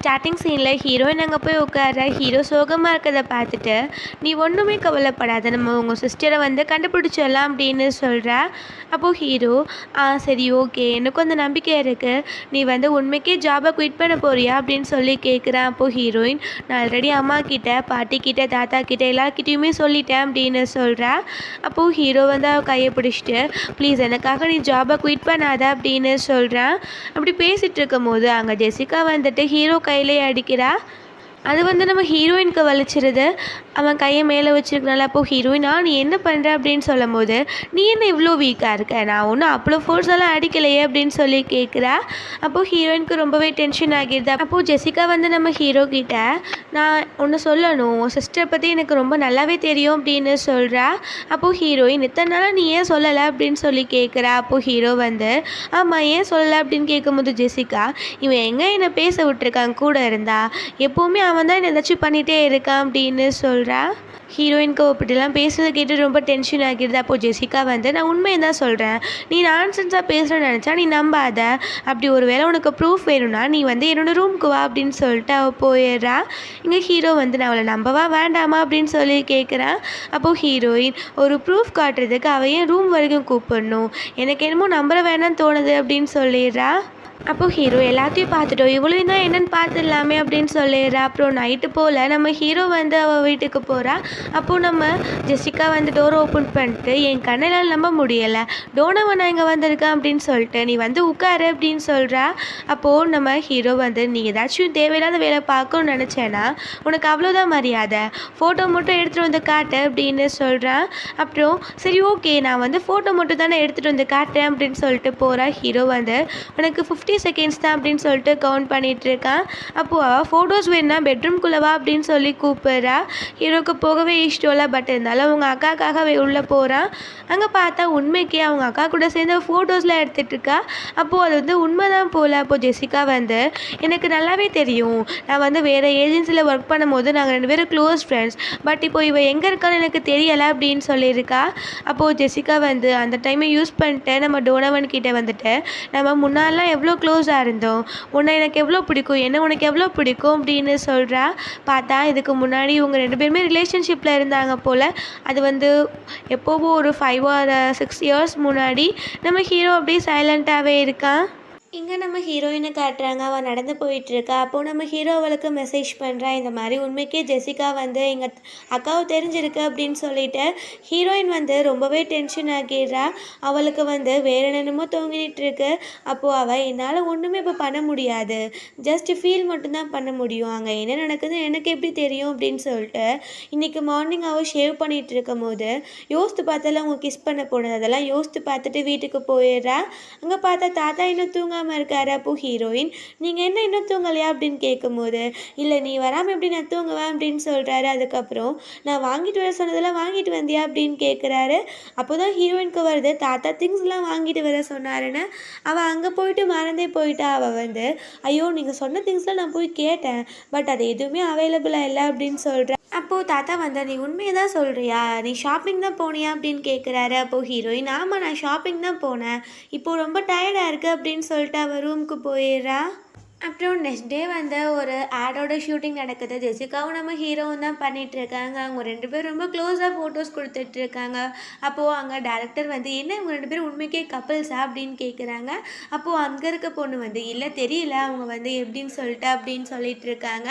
Starting சீனில் heroine அங்கே போய் உட்கார ஹீரோ சோகமாக இருக்கிறத பார்த்துட்டு நீ ஒன்றுமே கவலைப்படாத, நம்ம உங்கள் சிஸ்டரை வந்து கண்டுபிடிச்சிடலாம் அப்படின்னு சொல்கிறா. அப்போது ஹீரோ சரி ஓகே, எனக்கும் அந்த நம்பிக்கை இருக்குது, நீ வந்து உண்மைக்கே ஜாபை குவிட் பண்ண போறியா அப்படின்னு சொல்லி கேட்குறான். அப்போது ஹீரோயின் நான் ஆல்ரெடி அம்மா கிட்ட, பாட்டி கிட்ட, தாத்தா கிட்ட எல்லாருக்கிட்டையுமே சொல்லிட்டேன் அப்படின்னு சொல்கிறா. அப்போது ஹீரோ வந்து அவள் கையை பிடிச்சிட்டு ப்ளீஸ் எனக்காக நீ ஜாபை குவிட் பண்ணாத அப்படின்னு சொல்கிறான். அப்படி பேசிகிட்டு இருக்கும் போது அங்கே ஜெசிகா வந்துட்டு ஹீரோ கையிலே அடிக்கிறா. அது வந்து நம்ம ஹீரோயினுக்கு வலிச்சிருது. அவன் கையை மேலே வச்சுருக்கனால அப்போது ஹீரோயினா நீ என்ன பண்ணுற அப்படின்னு சொல்லும் போது நீ என்ன இவ்வளோ வீக்காக இருக்க, நான் ஒன்றும் அவ்வளோ ஃபோர்ஸ் எல்லாம் அடிக்கலையே அப்படின்னு சொல்லி கேட்குறா. அப்போது ஹீரோயினுக்கு ரொம்பவே டென்ஷன் ஆகிடுது. அப்போது ஜெசிகா வந்து நம்ம ஹீரோ கிட்ட நான் ஒன்று சொல்லணும், சிஸ்டரை பற்றி எனக்கு ரொம்ப நல்லாவே தெரியும் அப்படின்னு சொல்கிறா. அப்போது ஹீரோயின் இத்தனை நாளாக நீ ஏன் சொல்லலை அப்படின்னு சொல்லி கேட்குறா. அப்போது ஹீரோ வந்து ஆமாம் ஏன் சொல்லலை அப்படின்னு கேட்கும்போது ஜெசிகா இவன் எங்கே என்னை பேச விட்டுருக்கான் கூட இருந்தா, எப்போவுமே அவன் தான் ஏதாச்சும் பண்ணிகிட்டே இருக்கான் அப்படின்னு சொல்கிறா. ஹீரோயினுக்கு இப்படிலாம் பேசுறதை கேட்டு ரொம்ப டென்ஷன் ஆகிடுது. அப்போது ஜெசிகா வந்து நான் உண்மையை தான் சொல்கிறேன், நீ நான்சென்ஸாக பேசுகிறேன்னு நினச்சா நீ நம்பாத, அப்படி ஒரு வேளை உனக்கு ப்ரூஃப் வேணும்னா நீ வந்து என்னோடய ரூமுக்கு வா அப்படின்னு சொல்லிட்டு அவள் போயிடுறா. இங்கே ஹீரோ வந்து நான் அவளை நம்பவா வேண்டாமா அப்படின்னு சொல்லி கேட்குறான். அப்போது ஹீரோயின் ஒரு ப்ரூஃப் காட்டுறதுக்கு அவள் ஏன் ரூம் வரைக்கும் கூப்பிடணும், எனக்கு என்னமோ நம்புற வேணான்னு தோணுது அப்படின்னு சொல்லிடுறா. அப்போது ஹீரோ எல்லாத்தையும் பார்த்துட்டோம், இவ்வளோ தான் என்னென்னு பார்த்துடலாமே அப்படின்னு சொல்லிடுறா. அப்புறம் நைட்டு போல் நம்ம ஹீரோ வந்து அவள் வீட்டுக்கு போகிறா. அப்போது நம்ம ஜெசிகா வந்து டோர் ஓப்பன் பண்ணிட்டு என் கண்ணெல்லாம் நம்ப முடியலை, டோனவன் இங்கே வந்திருக்கான் அப்படின்னு சொல்லிட்டு நீ வந்து உட்காரு அப்படின்னு சொல்கிறா. அப்போது நம்ம ஹீரோ வந்து நீ ஏதாச்சும் தேவையில்லாத வேலை பார்க்கணும்னு நினச்சேன்னா உனக்கு அவ்வளோதான் மரியாதை, ஃபோட்டோ மட்டும் எடுத்துகிட்டு வந்து காட்டு அப்படின்னு சொல்கிறான். அப்புறம் சரி ஓகே நான் வந்து ஃபோட்டோ மட்டும் தானே எடுத்துகிட்டு வந்து காட்டுறேன் அப்படின்னு சொல்லிட்டு போகிறா. ஹீரோ வந்து உனக்கு 50 செகண்ட்ஸ் தான் அப்படின்னு சொல்லிட்டு கவுண்ட் பண்ணிகிட்டு இருக்கான். அப்போது அவள் ஃபோட்டோஸ் வேணுன்னா பெட்ரூம்குள்ளவா அப்படின்னு சொல்லி கூப்பிட்றா. ஹீரோக்கு போகவே இஷ்டம் இல்லை, பட் இருந்தாலும் அவங்க அக்காக்காக உள்ளே போகிறான். அங்கே பார்த்தா உண்மைக்கே அவங்க அக்கா கூட சேர்ந்து ஃபோட்டோஸ்லாம் எடுத்துகிட்டு இருக்கா. அப்போது அது வந்து உண்மை தான் போல். அப்போது ஜெசிகா வந்து எனக்கு நல்லாவே தெரியும், நான் வந்து வேறு ஏஜென்சியில் ஒர்க் பண்ணும்போது நாங்கள் 2 பேரும் க்ளோஸ் ஃப்ரெண்ட்ஸ், பட் இப்போ இவ எங்கே இருக்கான்னு எனக்கு தெரியலை அப்படின்னு சொல்லியிருக்கா. அப்போது ஜெசிகா வந்து அந்த டைமை யூஸ் பண்ணிட்டு நம்ம டோனவன் கிட்டே வந்துட்டு நம்ம முன்னாடிலாம் எவ்வளோ க்ளோஸாக இருந்தோம், உன்னை எனக்கு எவ்வளோ பிடிக்கும், என்ன உனக்கு எவ்வளோ பிடிக்கும் அப்படின்னு சொல்கிறா. பார்த்தா இதுக்கு முன்னாடி இவங்க 2 பேருமே ரிலேஷன்ஷிப்பில் இருந்தாங்க போல். அது வந்து எப்போவோ ஒரு 5 or 6 இயர்ஸ் முன்னாடி. நம்ம ஹீரோ அப்படியே சைலண்ட்டாகவே இருக்கான். இங்கே நம்ம ஹீரோயினை காட்டுறாங்க, அவள் நடந்து போயிட்டுருக்கா. அப்போது நம்ம ஹீரோ அவளுக்கு மெசேஜ் பண்ணுறா, இந்த மாதிரி உண்மைக்கே ஜெசிகா வந்து எங்கள் அக்காவை தெரிஞ்சிருக்கு அப்படின்னு சொல்லிட்டு. ஹீரோயின் வந்து ரொம்பவே டென்ஷன் ஆகிடுறா. அவளுக்கு வந்து வேறு என்னென்னமோ தோங்கிட்டுருக்கு. அப்போது அவள் என்னால் ஒன்றுமே இப்போ பண்ண முடியாது, ஜஸ்ட் ஃபீல் மட்டும்தான் பண்ண முடியும், அங்கே என்ன நடக்குதுன்னு எனக்கு எப்படி தெரியும் அப்படின்னு சொல்லிட்டு இன்றைக்கி மார்னிங் அவள் ஷேவ் பண்ணிகிட்டு இருக்கும் போது யோசித்து பார்த்தாலும் அவங்க கிஸ் பண்ண போனது அதெல்லாம் யோசித்து பார்த்துட்டு வீட்டுக்கு போயிடுறா. அங்கே பார்த்தா தாத்தா இன்னும் தூங்காமல் இருக்காரு. அப்போ ஹீரோயின் நீங்கள் என்ன இன்னும் தூங்கலையா அப்படின்னு கேட்கும்போது இல்லை நீ வராமல் எப்படி நான் தூங்குவேன் அப்படின்னு சொல்கிறாரு. அதுக்கப்புறம் நான் வாங்கிட்டு வர சொன்னதெல்லாம் வாங்கிட்டு வந்தியா அப்படின்னு கேட்குறாரு. அப்போ தான் ஹீரோயினுக்கு வருது தாத்தா திங்ஸ்லாம் வாங்கிட்டு வர சொன்னாருன்னு. அவள் அங்கே போயிட்டு மறந்தே போயிட்டா. அவள் வந்து ஐயோ நீங்கள் சொன்ன திங்ஸ்லாம் நான் போய் கேட்டேன், பட் அது எதுவுமே அவைலபிளாக இல்லை அப்படின்னு சொல்கிறேன். அப்போது தாத்தா வந்து நீ உண்மையை தான் சொல்கிறியா, நீ ஷாப்பிங் தான் போனியா அப்படின்னு கேட்குறாரு. அப்போது ஹீரோயின் ஆமாம் நான் ஷாப்பிங் தான் போனேன், இப்போது ரொம்ப டயர்டாக இருக்குது அப்படின்னு சொல்லிட்டு அவள் ரூமுக்கு போயிடுறா. அப்புறம் நெக்ஸ்ட் டே வந்து ஒரு ஆடோட ஷூட்டிங் நடக்குது. ஜெசிகாவும் நம்ம ஹீரோவும் தான் பண்ணிகிட்ருக்காங்க. அவங்க 2 பேரும் ரொம்ப க்ளோஸாக ஃபோட்டோஸ் கொடுத்துட்ருக்காங்க. அப்போது அங்கே டேரக்டர் வந்து என்ன இவங்க 2 பேரும் உண்மைக்கே கப்பிள்ஸா அப்படின்னு கேட்குறாங்க. அப்போது அங்கே இருக்க பொண்ணு வந்து இல்லை தெரியல அவங்க வந்து எப்படின்னு சொல்லிட்டு அப்படின்னு சொல்லிட்டு இருக்காங்க.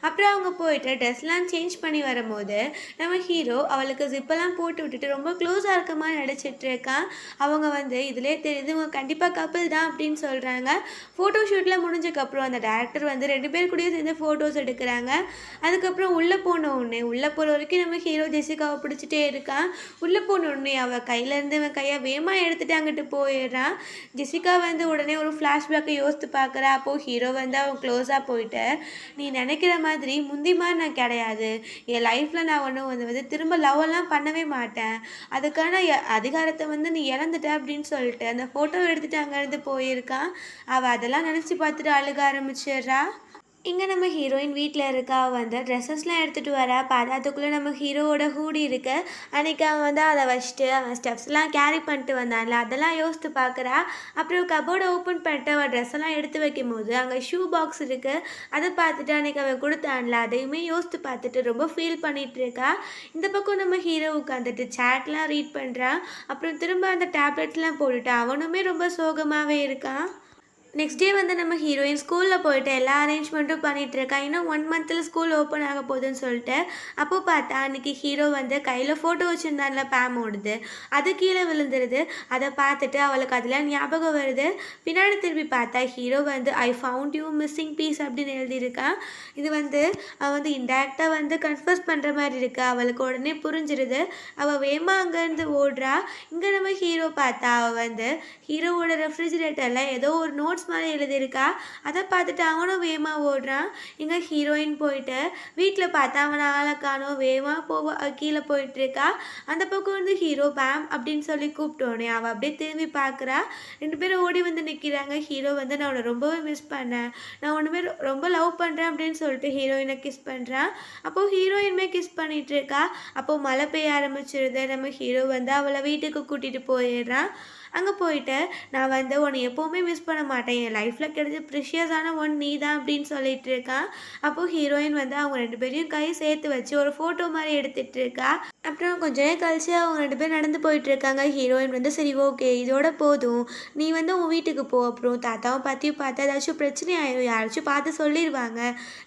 அப்புறம் அவங்க போயிட்டு ட்ரெஸ்லாம் சேஞ்ச் பண்ணி வரும்போது நம்ம ஹீரோ அவளுக்கு ஜிப்பெல்லாம் போட்டு விட்டுட்டு ரொம்ப க்ளோஸாக இருக்க மாதிரி நடிச்சிட்ருக்கான். அவங்க வந்து இதிலே தெரியுது இவங்க கண்டிப்பாக கப்பிள் தான் அப்படின்னு சொல்கிறாங்க. ஃபோட்டோ ஷூட்டில் முடிஞ்சக்கப்புறம் அந்த டேரக்டர் வந்து 2 பேர் கூடயே சேர்ந்து ஃபோட்டோஸ் எடுக்கிறாங்க. அதுக்கப்புறம் உள்ளே போன உடனே உள்ளே போகிற வரைக்கும் நம்ம ஹீரோ ஜெசிகாவை பிடிச்சிட்டே இருக்கான். உள்ளே போன உடனே அவள் கையிலேருந்து இவன் கையை வேகமாக எடுத்துகிட்டு அங்கிட்டு போயிடுறான். ஜெசிகா வந்து உடனே ஒரு ஃப்ளாஷ்பேக்கை யோசித்து பார்க்குறா. அப்போது ஹீரோ வந்து அவன் க்ளோஸாக போயிட்டு நீ நினைக்கிற மாதிரி முந்தி மாதிரி நான் கிடையாது, என் லைஃப்பில் நான் ஒன்று வந்து திரும்ப லவ்வெல்லாம் பண்ணவே மாட்டேன், அதுக்கான அதிகாரத்தை வந்து நீ இழந்துட்ட அப்படின்னு சொல்லிட்டு அந்த ஃபோட்டோ எடுத்துகிட்டு அங்கேருந்து போயிருக்கான். அவள் அதெல்லாம் நினச்சி பார்த்துட்டு அழுக ஆரம்பிச்சிடுறா. இங்கே நம்ம ஹீரோயின் வீட்டில் இருக்கா. அவ வந்து ட்ரெஸ்ஸஸ்லாம் எடுத்துகிட்டு வரா. பார்த்தா அதுக்குள்ளே நம்ம ஹீரோவோட ஹூடி இருக்கு. அன்றைக்கி அவன் வந்து அதை வச்சுட்டு அவன் ஸ்டெப்ஸ்லாம் கேரி பண்ணிட்டு வந்தான்ல, அதெல்லாம் யோசித்து பார்க்குறா. அப்புறம் கபோர்டை ஓப்பன் பண்ணிட்டு அவள் ட்ரெஸ்ஸெல்லாம் எடுத்து வைக்கும்போது அங்கே ஷூ பாக்ஸ் இருக்குது. அதை பார்த்துட்டு அன்றைக்கி அவன் கொடுத்தான்ல, அதையுமே யோசித்து பார்த்துட்டு ரொம்ப ஃபீல் பண்ணிகிட்டு இருக்கா. இந்த பக்கம் நம்ம ஹீரோ உட்காந்துட்டு சேட்லாம் ரீட் பண்ணுறான். அப்புறம் திரும்ப அந்த டேப்லெட்ஸ்லாம் போட்டுட்டு அவனுமே ரொம்ப சோகமாகவே இருக்கான். நெக்ஸ்ட் டே வந்து நம்ம ஹீரோயின் ஸ்கூலில் போயிட்டு எல்லா அரேஞ்ச்மெண்ட்டும் பண்ணிகிட்ருக்கா. இன்னும் 1 மந்தில் ஸ்கூல் ஓப்பன் ஆக போகுதுன்னு சொல்லிட்டு. அப்போ பார்த்தா அன்றைக்கி ஹீரோ வந்து கையில் ஃபோட்டோ வச்சுருந்தான்ல பேமோடது, அது கீழே விழுந்துருது. அதை பார்த்துட்டு அவளுக்கு அதில் ஞாபகம் வருது. பின்னாடி திரும்பி பார்த்தா ஹீரோ வந்து I found you missing piece அப்படின்னு எழுதியிருக்கான். இது வந்து அவள் வந்து இன்டேரக்டாக வந்து கன்ஃபர்ஸ் பண்ணுற மாதிரி இருக்கா. அவளுக்கு உடனே புரிஞ்சிருது. அவள் வேமா அங்கேருந்து ஓடுறா. இங்கே நம்ம ஹீரோ பார்த்தா அவள் வந்து ஹீரோவோட ரெஃப்ரிஜிரேட்டரில் ஏதோ ஒரு நோட்ஸ் மாதிரி எழுதியிருக்கா. அதை பார்த்துட்டு அவனும் வேகமாக ஓடுறான். இங்கே ஹீரோயின் போயிட்டு வீட்டில் பார்த்தா அவனை ஆளை காணோம். வேகமாக கீழே போயிட்டுருக்கா. அந்த பக்கம் வந்து ஹீரோ பேம் அப்படின்னு சொல்லி கூப்பிட்டோன்னே அவள் அப்படியே திரும்பி பார்க்குறா. 2 பேரும் ஓடி வந்து நிற்கிறாங்க. ஹீரோ வந்து நான் உன்னை ரொம்பவே மிஸ் பண்ணேன், நான் ஒன்றுமே ரொம்ப லவ் பண்ணுறேன் அப்படின்னு சொல்லிட்டு ஹீரோயினை கிஸ் பண்ணுறான். அப்போது ஹீரோயினுமே கிஸ் பண்ணிகிட்டு இருக்கா. அப்போது மழை பெய்ய ஆரம்பிச்சிருது. நம்ம ஹீரோ வந்து அவளை வீட்டுக்கு கூட்டிகிட்டு போயிடுறான். அங்கே போயிட்டு நான் வந்து உன்னை எப்போவுமே மிஸ் பண்ண மாட்டேன், என் லைஃப்பில் கிடைச்ச ப்ரிஷியஸான ஒன் நீ தான் அப்படின்னு சொல்லிட்டு இருக்கான். அப்போது ஹீரோயின் வந்து அவங்க 2 பேரையும் கை சேர்த்து வச்சு ஒரு ஃபோட்டோ மாதிரி எடுத்துகிட்டு இருக்கா. அப்புறம் கொஞ்ச நேரம் கழிச்சு அவங்க 2 பேர் நடந்து போயிட்டுருக்காங்க. ஹீரோயின் வந்து சரி ஓகே இதோட போதும், நீ வந்து உன் வீட்டுக்கு போ, அப்புறம் தாத்தாவும் பாத்தியும் பார்த்தா ஏதாச்சும் பிரச்சனை ஆயிடும், யாராச்சும் பார்த்து சொல்லிடுவாங்க,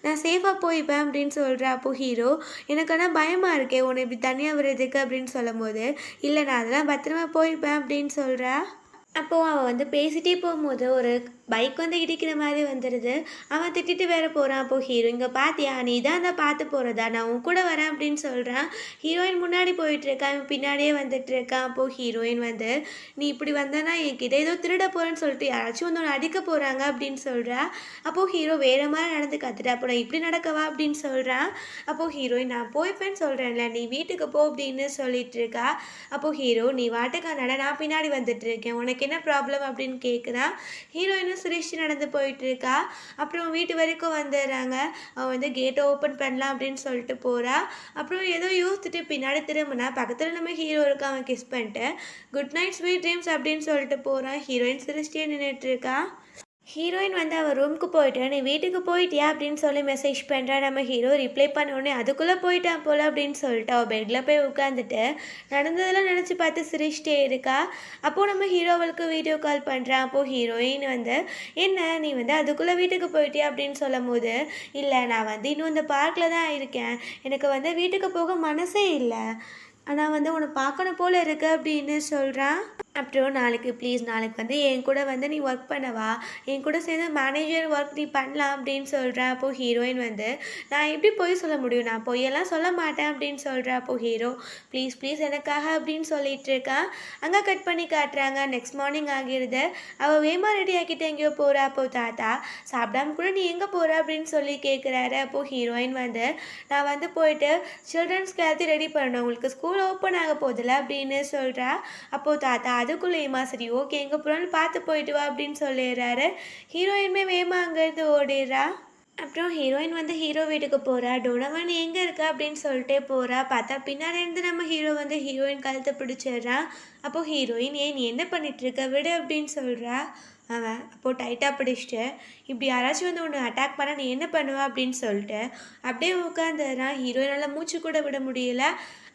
நான் சேஃபாக போய்ப்பேன் அப்படின்னு சொல்கிறேன். அப்போது ஹீரோ எனக்கு ஆனால் பயமாக இருக்கேன் உன்னை இப்படி தனியாக விடுறதுக்கு அப்படின்னு சொல்லும் போது, இல்லை நான் அதெல்லாம் பத்திரமா போய்ப்பேன் அப்படின்னு சொல்கிறா. அப்போது அவன் வந்து பேசிகிட்டே போகும்போது ஒரு பைக் வந்து இடிக்கிற மாதிரி வந்துடுது. அவன் திட்டிட்டு வேற போகிறான். அப்போது ஹீரோ இங்கே பார்த்தியா நீ தான் பார்த்து போகிறதா, நான் உன் கூட வரேன் அப்படின்னு சொல்கிறான். ஹீரோயின் முன்னாடி போயிட்டுருக்கான், இவன் பின்னாடியே வந்துட்டுருக்கான். அப்போது ஹீரோயின் வந்து நீ இப்படி வந்தனா என்கிட்ட ஏதோ திருட போகிறேன்னு சொல்லிட்டு யாராச்சும் வந்து உன்னை அடிக்க போகிறாங்க அப்படின்னு சொல்கிறா. அப்போது ஹீரோ வேறு மாதிரி நடந்து கற்றுட்டு அப்போ நான் இப்படி நடக்கவா அப்படின்னு சொல்கிறான். அப்போது ஹீரோயின் நான் போய்ப்பேன்னு சொல்கிறேன்ல, நீ வீட்டுக்கு போ அப்படின்னு சொல்லிட்டு இருக்கா. அப்போது ஹீரோ நீ வாட்டுக்கானட நான் பின்னாடி வந்துட்டு இருக்கேன், உனக்கு என்ன ப்ராப்ளம் அப்படின்னு கேட்குறான். ஹீரோயினும் சிரிச்சு நடந்து போயிட்டு இருக்கா. அப்புறம் வீட்டு வரைக்கும் வந்துடுறாங்க. அவன் வந்து கேட்டை ஓப்பன் பண்ணலாம் அப்படின்னு சொல்லிட்டு போகிறா. அப்புறம் ஏதோ யோசிச்சுட்டு பின்னாடி திரும்பினா பக்கத்தில் நம்ம ஹீரோ இருக்க. அவன் கிஸ் பண்ணிட்டு குட் நைட் ஸ்வீட் ட்ரீம்ஸ் அப்படின்னு சொல்லிட்டு போகிறான். ஹீரோயின் சிரிச்சிட்டே நின்றுட்டு இருக்கா. ஹீரோயின் வந்து அவள் ரூமுக்கு போயிட்டு நீ வீட்டுக்கு போயிட்டியா அப்படின்னு சொல்லி மெசேஜ் பண்ணுறா. நம்ம ஹீரோ ரிப்ளை பண்ணோடனே அதுக்குள்ளே போயிட்டான் போல் அப்படின்னு சொல்லிட்டு அவள் பெட்டில் போய் உட்காந்துட்டு நடந்ததெல்லாம் நினச்சி பார்த்து சிரிச்சிட்டே இருக்கா. அப்போது நம்ம ஹீரோ அவளுக்கு வீடியோ கால் பண்ணுறான். அப்போது ஹீரோயின் வந்து என்ன நீ வந்து அதுக்குள்ளே வீட்டுக்கு போயிட்டியா அப்படின்னு சொல்லும் போது, இல்லை நான் வந்து இன்னும் இந்த பார்க்கில் தான் இருக்கேன், எனக்கு வந்து வீட்டுக்கு போக மனசே இல்லை, ஆனால் வந்து உன்னை பார்க்கணும் போல் இருக்கு அப்படின்னு சொல்கிறான். அப்புறம் நாளைக்கு ப்ளீஸ் நாளைக்கு வந்து என் கூட வந்து நீ ஒர்க் பண்ணவா, என் கூட சேர்ந்து மேனேஜர் ஒர்க் நீ பண்ணலாம் அப்படின்னு சொல்கிறா. அப்போது ஹீரோயின் வந்து நான் எப்படி போய் சொல்ல முடியும், நான் பொய்யெல்லாம் சொல்ல மாட்டேன் அப்படின்னு சொல்கிறா. அப்போது ஹீரோ ப்ளீஸ் ப்ளீஸ் எனக்காக அப்படின்னு சொல்லிட்டு இருக்கான். அங்கே கட் பண்ணி காட்டுறாங்க. நெக்ஸ்ட் மார்னிங் ஆகிடுது. அவள் வேமா ரெடி ஆக்கிட்டு எங்கேயோ போகிறா. அப்போது தாத்தா சாப்பிடாம கூட நீ எங்கே போகிற அப்படின்னு சொல்லி கேட்குறாரு. அப்போது ஹீரோயின் வந்து நான் வந்து போயிட்டு சில்ட்ரன்ஸ்க்கு எல்லாத்தையும் ரெடி பண்ணணும், உங்களுக்கு ஸ்கூல் ஓப்பன் ஆக போதில்ல அப்படின்னு சொல்கிறா. அப்போது தாத்தா அதுக்குள்ளேயுமா சரி ஓகே எங்கே போகிறான்னு பார்த்து போயிட்டு வா அப்படின்னு சொல்லிடுறாரு. ஹீரோயினுமே வேமா அங்கேருந்து ஓடிடுறா. அப்புறம் ஹீரோயின் வந்து ஹீரோ வீட்டுக்கு போகிறா. டொனவன் எங்கே இருக்கா அப்படின்னு சொல்லிட்டே போகிறா. பார்த்தா பின்னாடி இருந்து நம்ம ஹீரோ வந்து ஹீரோயின் கழுத்தை பிடிச்சிடுறான். அப்போது ஹீரோயின் ஏன் நீ என்ன பண்ணிகிட்ருக்க விடு அப்படின்னு சொல்கிறா. அவன் அப்போது டைட்டாக பிடிச்சிட்டு இப்படி யாராச்சும் வந்து ஒன்று அட்டாக் பண்ண நீ என்ன பண்ணுவ அப்படின்னு சொல்லிட்டு அப்படியே உட்காந்துறான். ஹீரோயினால் மூச்சு கூட விட முடியல.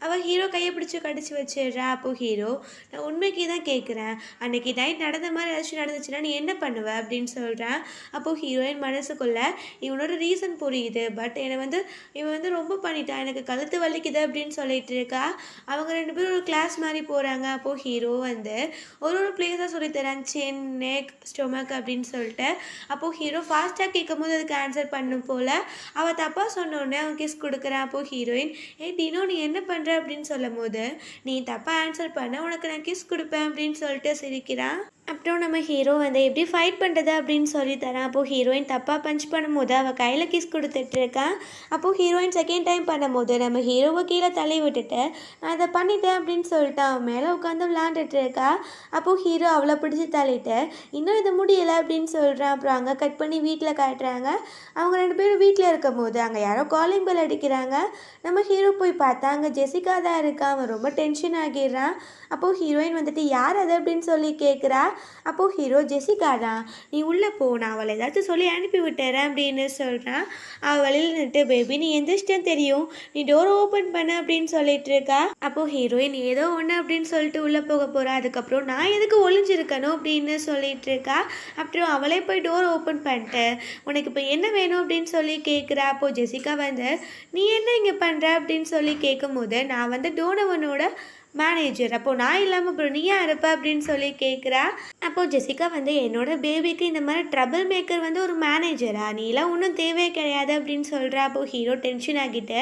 அவள் ஹீரோ கையை பிடிச்சி கடிச்சு வச்சிடுறா. அப்போது ஹீரோ நான் உண்மைக்கு தான் கேட்குறேன், அன்றைக்கி நைட் நடந்த மாதிரி ஏதாச்சும் நடந்துச்சுன்னா நீ என்ன பண்ணுவ அப்படின்னு சொல்கிறான். அப்போது ஹீரோயின் மனசுக்குள்ளே இவனோட ரீசன் புரியுது, பட் என்னை வந்து இவன் வந்து ரொம்ப பண்ணிட்டான், எனக்கு கழுத்து வலிக்குது அப்படின்னு சொல்லிட்டு இருக்கா. அவங்க 2 பேரும் ஒரு கிளாஸ் மாதிரி போகிறாங்க. அப்போது ஹீரோ வந்து ஒரு பிளேஸாக சொல்லித்தரான், சென் நெக் ஸ்டொமக் அப்படின்னு சொல்லிட்டு. அப்போது ஹீரோ ஃபாஸ்ட்டாக கேட்கும் போது அதுக்கு ஆன்சர் பண்ணும் போல். அவள் தப்பாக சொன்னோடனே அவன் கிஸ் கொடுக்குறான். அப்போது ஹீரோயின் டினோ நீ என்ன பண்ணுற அப்படின்னு சொல்லும் போது நீ தப்பாக ஆன்சர் பண்ண உனக்கு நான் கிஸ் கொடுப்பேன் அப்படின்னு சொல்லிட்டு சிரிக்கிறான். அப்புறம் நம்ம ஹீரோ வந்து எப்படி ஃபைட் பண்ணுறது அப்படின்னு சொல்லி தரான். அப்போது ஹீரோயின் தப்பாக பஞ்ச் பண்ணும்போது அவள் கையில் கிஸ் கொடுத்துட்ருக்கான். அப்போது ஹீரோயின் செகண்ட் டைம் பண்ணும்போது நம்ம ஹீரோவை கீழே தள்ளி விட்டுட்டு நான் இதை பண்ணிட்டேன் அப்படின்னு சொல்லிட்டு அவன் மேலே உட்காந்து விளாண்டுட்டு இருக்கா. அப்போது ஹீரோ அவளை பிடிச்சி தள்ளிட்டு இன்னும் இது முடியலை அப்படின்னு சொல்கிறான். அப்புறம் அங்கே கட் பண்ணி வீட்டில் காட்டுறாங்க. அவங்க 2 பேரும் வீட்டில் இருக்கும் போது அங்கே யாரோ காலிங் பெல் அடிக்கிறாங்க. நம்ம ஹீரோ போய் பார்த்தா அங்கே ஜெசிகா தான் இருக்கான். அவன் ரொம்ப டென்ஷன் ஆகிடுறான். அப்போது ஹீரோயின் வந்துட்டு யார் அது அப்படின்னு சொல்லி கேட்குறா. அப்போது ஹீரோ ஜெசிகா தான், நீ உள்ளே போ, நான் அவளை ஏதாச்சும் சொல்லி அனுப்பி விட்டுறேன் அப்படின்னு சொல்கிறான். அவள் வழியில் நின்று பேபி நீ எந்திரிச்சிட்டேன்னு தெரியும், நீ டோரை ஓப்பன் பண்ண அப்படின்னு சொல்லிட்டு இருக்கா. அப்போது ஹீரோயின் ஏதோ ஒன்று அப்படின்னு சொல்லிட்டு உள்ளே போக போகிறா. அதுக்கப்புறம் நான் எதுக்கு ஒளிஞ்சிருக்கணும் அப்படின்னு சொல்லிட்டு இருக்கா. அப்புறம் அவளே போய் டோர் ஓப்பன் பண்ணிட்டு உனக்கு இப்போ என்ன வேணும் அப்படின்னு சொல்லி கேட்குறா. அப்போது ஜெசிகா வந்து நீ என்ன இங்கே பண்ணுற அப்படின்னு சொல்லி கேட்கும்போது நான் வந்து டோனவனோட மேனேஜர், அப்போது நான் இல்லாமல் அப்புறம் நீ யார் இருப்ப அப்படின்னு சொல்லி கேட்குறா. அப்போது ஜெசிகா வந்து என்னோட பேபிக்கு இந்த மாதிரி ட்ரபிள் மேக்கர் வந்து ஒரு மேனேஜரா, நீலாம் ஒன்றும் தேவையே கிடையாது அப்படின்னு சொல்கிறா. அப்போது ஹீரோ டென்ஷன் ஆகிட்டு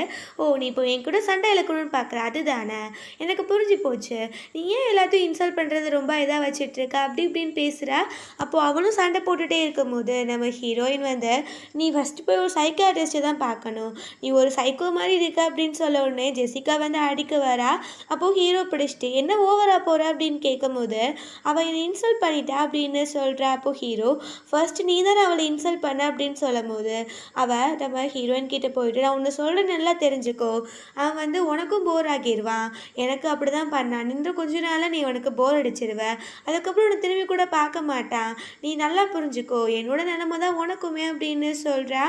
நீ இப்போ என் கூட சண்டை இழக்கணும்னு பார்க்குற அதுதானே, எனக்கு புரிஞ்சு போச்சு, நீ ஏன் எல்லாத்தையும் இன்சல்ட் பண்ணுறது ரொம்ப இதாக வச்சிட்ருக்கா அப்படி இப்படின்னு பேசுகிறா. அப்போது அவனும் சண்டை போட்டுகிட்டே இருக்கும்போது நம்ம ஹீரோயின் வந்து நீ ஃபஸ்ட்டு போய் ஒரு சைக்காட்ரிஸ்ட்டை தான் பார்க்கணும், நீ ஒரு சைக்கோ மாதிரி இருக்க அப்படின்னு சொல்ல உடனே ஜெசிகா வந்து அடிக்க வரா. அப்போது ஹீரோ பிடிச்சிட்டு என்ன ஓவரா போற அப்படின்னு கேட்கும்போது அவள் என்னை இன்சல்ட் பண்ணிட்டா அப்படின்னு சொல்கிறா. அப்போ ஹீரோ ஃபர்ஸ்ட் நீ தானே அவளை இன்சல்ட் பண்ண அப்படின்னு சொல்லும் போது அவள் நம்ம ஹீரோயின் கிட்ட போயிட்டு நான் ஒன்று சொல்கிறேன் நல்லா தெரிஞ்சுக்கோ, அவன் வந்து உனக்கும் போர் ஆகிடுவான், எனக்கு அப்படி தான் பண்ணான், நின்று கொஞ்ச நாளாக நீ உனக்கு போர் அடிச்சிருவ, அதுக்கப்புறம் உன்னை திரும்பி கூட பார்க்க மாட்டான், நீ நல்லா புரிஞ்சுக்கோ, என்னோட நிலைமை தான் உனக்குமே அப்படின்னு சொல்கிறா.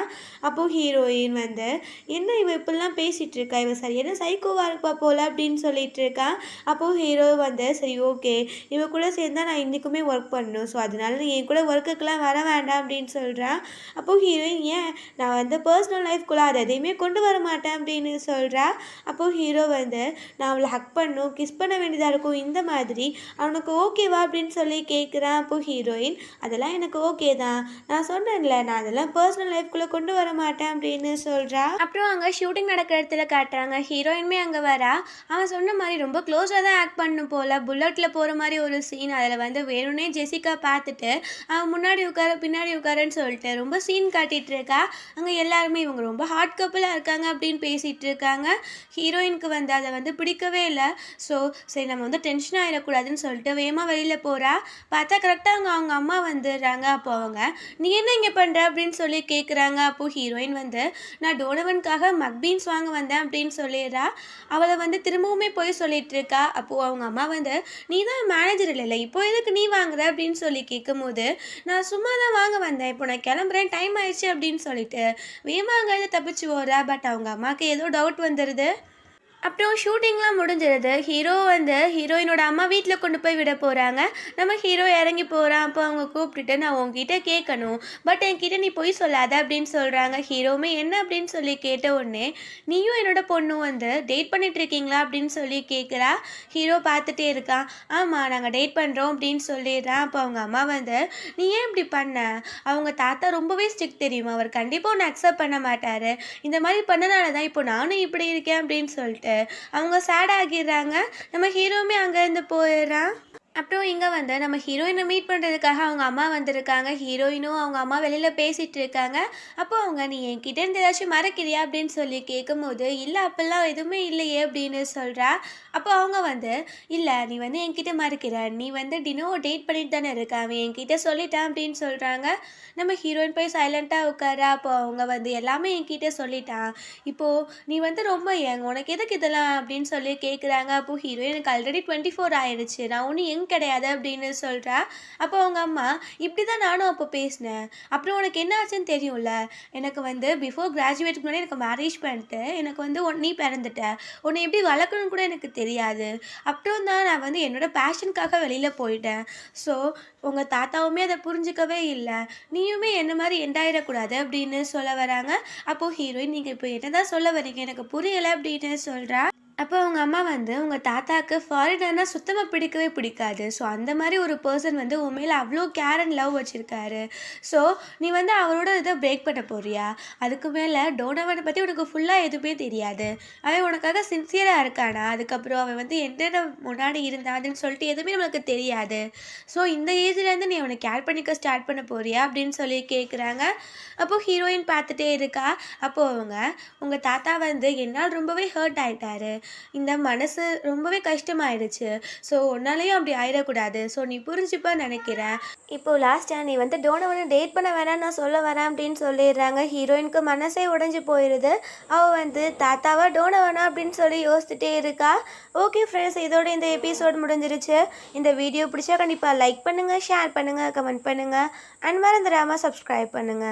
அப்போது ஹீரோயின் வந்து என்ன இவ இப்படிலாம் பேசிகிட்டு இருக்கா, இவ சரியான சைக்கோவாக இருப்பா போல அப்படின்னு சொல்லிட்டு இருக்கா. அப்போது ஹீரோ வந்து சரி ஓகே இவ கூட சேர்ந்தா நான் இன்றைக்குமே ஒர்க் பண்ணணும், ஸோ அதனால நீ என் கூட ஒர்க்குக்கெலாம் வர வேண்டாம் அப்படின்னு சொல்கிறான். அப்போது ஹீரோயின் ஏன் நான் வந்து பர்சனல் லைஃப்குள்ளே அதை எதையுமே கொண்டு வர மாட்டேன் அப்படின்னு சொல்கிறா. அப்போது ஹீரோ வந்து நான் அவளை ஹக் பண்ணணும் கிஸ் பண்ண வேண்டியதாக இருக்கும் இந்த மாதிரி அவனுக்கு ஓகேவா அப்படின்னு சொல்லி கேட்குறான். அப்போது ஹீரோயின் அதெல்லாம் எனக்கு ஓகே தான், நான் சொன்னேன்ல நான் அதெல்லாம் பர்சனல் லைஃப்குள்ளே கொண்டு வர மாட்டேன் அப்படின்னு சொல்கிறா. அப்புறம் அங்கே ஷூட்டிங் நடக்கிற இடத்துல காட்டுறாங்க. ஹீரோயினுமே அங்கே வரா. அவன் சொன்ன மாதிரி ரொம்ப க்ளோஸாக தான் ஆக்ட் பண்ணும் போல், புல்லட்டில் போகிற மாதிரி ஒரு சீன், அதில் வந்து வேணும்னே ஜெசிகா பார்த்துட்டு அவன் முன்னாடி உட்கார பின்னாடி உட்காரன்னு சொல்லிட்டு ரொம்ப சீன் காட்டிகிட்டு இருக்கா. அங்கே எல்லாருமே இவங்க ரொம்ப ஹாட் கப்புளாக இருக்காங்க அப்படின்னு பேசிகிட்டு இருக்காங்க. ஹீரோயினுக்கு வந்து அதை வந்து பிடிக்கவே இல்லை. ஸோ சரி நம்ம வந்து டென்ஷன் ஆகிடக்கூடாதுன்னு சொல்லிட்டு வேகமாக வெளியில் போகிறா. பார்த்தா கரெக்டாக அவங்க அம்மா வந்துடுறாங்க. அப்போ அவங்க நீ என்ன இங்கே பண்ணுற அப்படின்னு சொல்லி கேட்குறாங்க. அப்போது ஹீரோயின் வந்து நான் டோனவனுக்காக மக்பீன்ஸ் வாங்க வந்தேன் அப்படின்னு சொல்லிடுறா. அவளை வந்து திரும்பவுமே போய் சொல்லிட்டு இருக்கா. அப்போது அவங்க அம்மா வந்து நீ தான் மேனேஜர் இல்லைல்ல, இப்போ எதுக்கு நீ வாங்குற அப்படின்னு சொல்லி கேட்கும்போது நான் சும்மா தான் வாங்க வந்தேன், இப்போ நான் கிளம்புறேன் டைம் ஆயிடுச்சு அப்படின்னு சொல்லிட்டு வேகமாக தப்பிச்சு போகிறா. பட் அவங்க அம்மாவுக்கு ஏதோ டவுட் வந்துடுது. அப்புறம் ஷூட்டிங்லாம் முடிஞ்சிருது. ஹீரோ வந்து ஹீரோயினோட அம்மா வீட்டில் கொண்டு போய் விட போகிறாங்க. நம்ம ஹீரோ இறங்கி போகிறான். அப்போ அவங்க கூப்பிட்டுட்டு நான் உங்ககிட்ட கேட்கணும், பட் என்கிட்ட நீ போய் சொல்லாத அப்படின்னு சொல்கிறாங்க. ஹீரோவுமே என்ன அப்படின்னு சொல்லி கேட்ட உடனே நீயும் என்னோட பொண்ணும் வந்து டேட் பண்ணிட்டு இருக்கீங்களா அப்படின்னு சொல்லி கேட்குறா. ஹீரோ பார்த்துட்டே இருக்கான். ஆமாம் நாங்கள் டேட் பண்ணுறோம் அப்படின்னு சொல்லிடுறான். அப்போ அவங்க அம்மா வந்து நீ ஏன் இப்படி பண்ண, அவங்க தாத்தா ரொம்பவே ஸ்ட்ரிக்ட் தெரியுமா, அவர் கண்டிப்பாக ஒன்று அக்செப்ட் பண்ண மாட்டார், இந்த மாதிரி பண்ணனால தான் இப்போ நானும் இப்படி இருக்கேன் அப்படின்னு சொல்லிட்டு அவங்க சேட் ஆகிடுறாங்க. நம்ம ஹீரோவுமே அங்கேருந்து போயிடுறான். அப்புறம் இங்கே வந்து நம்ம ஹீரோயினை மீட் பண்ணுறதுக்காக அவங்க அம்மா வந்திருக்காங்க. ஹீரோயினும் அவங்க அம்மா வெளியில் பேசிகிட்டு இருக்காங்க. அப்போ அவங்க நீ என்கிட்ட இருந்து ஏதாச்சும் மறக்கிறியா அப்படின்னு சொல்லி கேட்கும்போது இல்லை அப்போல்லாம் எதுவுமே இல்லையே அப்படின்னு சொல்கிறா. அப்போ அவங்க வந்து இல்லை நீ வந்து என்கிட்ட மறக்கிற, நீ வந்து டினோவை டேட் பண்ணிட்டு தானே இருக்க, அவன் என்கிட்ட சொல்லிட்டான் அப்படின்னு சொல்கிறாங்க. நம்ம ஹீரோயின் போய் சைலண்ட்டாக உட்காரா. அப்போ அவங்க வந்து எல்லாமே என்கிட்ட சொல்லிட்டான், இப்போது நீ வந்து ரொம்ப யங், உனக்கு எதுக்கு இதெல்லாம் அப்படின்னு சொல்லி கேட்குறாங்க. அப்போது ஹீரோயினுக்கு ஆல்ரெடி 24 ஆயிடுச்சு, நான் ஒன்றும் யங் கிடையாது அப்படின்னு சொல்கிறா. அப்போ அவங்க அம்மா இப்படி தான் நானும் அப்போ பேசினேன், அப்புறம் உனக்கு என்ன ஆச்சுன்னு தெரியும்ல, எனக்கு வந்து பிஃபோர் கிராஜுவேட்டுக்கு முன்னாடி எனக்கு மேரேஜ் பண்ணிட்டு எனக்கு வந்து நீ பிறந்துட்ட, உன்னை எப்படி வளர்க்கணும்னு கூட எனக்கு தெரியாது, அப்புறம் தான் நான் வந்து என்னோட பேஷனுக்காக வெளியில் போயிட்டேன், ஸோ உங்கள் தாத்தாவுமே அதை புரிஞ்சிக்கவே இல்லை, நீயுமே என்ன மாதிரி எண்டாயிடக்கூடாது அப்படின்னு சொல்ல வராங்க. அப்போது ஹீரோயின் நீங்கள் இப்போ என்ன தான் சொல்ல வரீங்க எனக்கு புரியலை அப்படின்னு சொல்கிறா. அப்போ அவங்க அம்மா வந்து, "உங்க தாத்தாக்கு ஃபாரினர்னா சுத்தமா பிடிக்கவே பிடிக்காது. ஸோ அந்த மாரி ஒரு பெர்சன் வந்து உன் மேல அவ்ளோ கேர் அண்ட் லவ் வச்சிருக்காரு. ஸோ நீ வந்து அவரோட இத பிரேக் பண்ண போறியா? அதுக்கு மேல டோனோவன பத்தி உனக்கு ஃபுல்லா எதுவுமே தெரியாது. அவன் உனக்காக சின்சியரா இருக்கானா? அதுக்கப்புறம் அவன் வந்து என்னென்ன முன்னாடி இருந்தான்னு சொல்லிட்டு எதுவுமே நம்மளுக்கு தெரியாது. ஸோ இந்த ஏஜ்லேருந்து நீ அவன கேர் பண்ணிக்க ஸ்டார்ட் பண்ண போறியா?" அப்படின்னு சொல்லி கேட்குறாங்க. அப்போ ஹீரோயின் பார்த்துட்டே இருக்கா. அப்போ அவங்க, "உங்க தாத்தா வந்து என்னால் ரொம்பவே ஹர்ட் ஆயிட்டாரு. இந்த மனசு ரொம்பவே கஷ்டமாயிடுச்சு. ஸோ உன்னாலயும் அப்படி ஆயிடக்கூடாது. ஸோ நீ புரிஞ்சுப்பன்னு நெனைக்கிறேன். இப்போ லாஸ்ட்டா நீ வந்து டோனோவன டேட் பண்ண வேணாம்னு நான் சொல்ல வரேன்" அப்படின்னு சொல்லிடுறாங்க. ஹீரோயினுக்கு மனசே உடைஞ்சு போயிருது. அவ வந்து தாத்தாவா டோனோவனா அப்படின்னு சொல்லி யோசிச்சுட்டே இருக்கா. ஓகே ஃப்ரெண்ட்ஸ், இதோட இந்த எபிசோட் முடிஞ்சிருச்சு. இந்த வீடியோ பிடிச்சா கண்டிப்பா லைக் பண்ணுங்க, ஷேர் பண்ணுங்க, கமெண்ட் பண்ணுங்க. அண்ட் மறந்துடாம சப்ஸ்கிரைப் பண்ணுங்க.